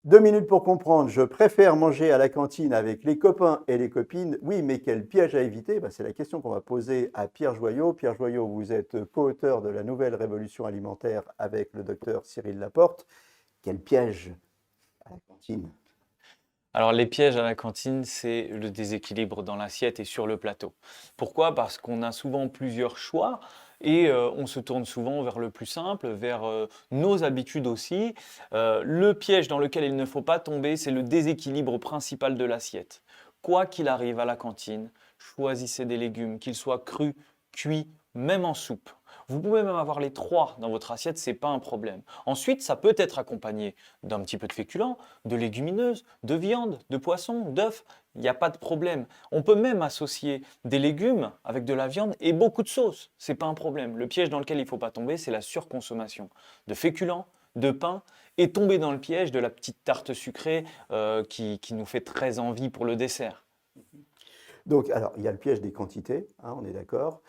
2 minutes pour comprendre, je préfère manger à la cantine avec les copains et les copines. Oui, mais quel piège à éviter? C'est la question qu'on va poser à Pierre Joyot. Pierre Joyot, vous êtes co-auteur de la nouvelle révolution alimentaire avec le docteur Cyril Laporte. Quel piège à la cantine? Alors les pièges à la cantine, c'est le déséquilibre dans l'assiette et sur le plateau. Pourquoi? Parce qu'on a souvent plusieurs choix et on se tourne souvent vers le plus simple, vers nos habitudes aussi. Le piège dans lequel il ne faut pas tomber, c'est le déséquilibre principal de l'assiette. Quoi qu'il arrive à la cantine, choisissez des légumes, qu'ils soient crus, cuits, même en soupe. Vous pouvez même avoir les trois dans votre assiette, c'est pas un problème. Ensuite, ça peut être accompagné d'un petit peu de féculents, de légumineuses, de viande, de poisson, d'œufs. Il n'y a pas de problème. On peut même associer des légumes avec de la viande et beaucoup de sauce. C'est pas un problème. Le piège dans lequel il ne faut pas tomber, c'est la surconsommation de féculents, de pain et tomber dans le piège de la petite tarte sucrée qui nous fait très envie pour le dessert. Donc, alors, il y a le piège des quantités, hein, on est d'accord.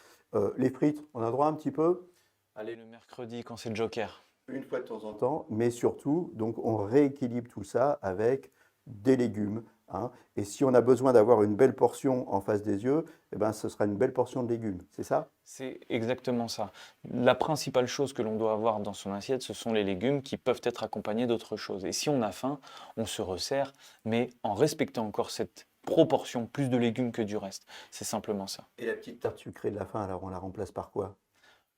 Les frites, on a droit un petit peu, Allez, le mercredi quand c'est le Joker. une fois de temps en temps, mais surtout, donc, on rééquilibre tout ça avec des légumes, hein. Et si on a besoin d'avoir une belle portion en face des yeux, eh ben, ce sera une belle portion de légumes, c'est ça? C'est exactement ça. La principale chose que l'on doit avoir dans son assiette, ce sont les légumes qui peuvent être accompagnés d'autres choses. Et si on a faim, on se resserre, mais en respectant encore cette proportion, plus de légumes que du reste. C'est simplement ça. Et la petite tarte sucrée de la fin, alors on la remplace par quoi?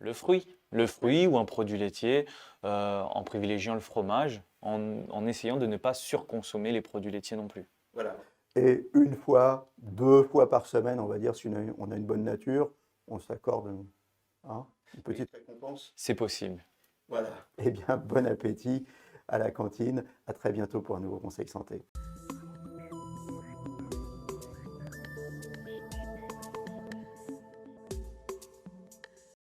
Le fruit ou un produit laitier, en privilégiant le fromage, en essayant de ne pas surconsommer les produits laitiers non plus. Voilà. Et une fois, 2 fois par semaine, on va dire, si on a une bonne nature, on s'accorde, hein, une Oui, petite récompense. c'est possible. Voilà. Eh bien, bon appétit à la cantine. À très bientôt pour un nouveau conseil santé.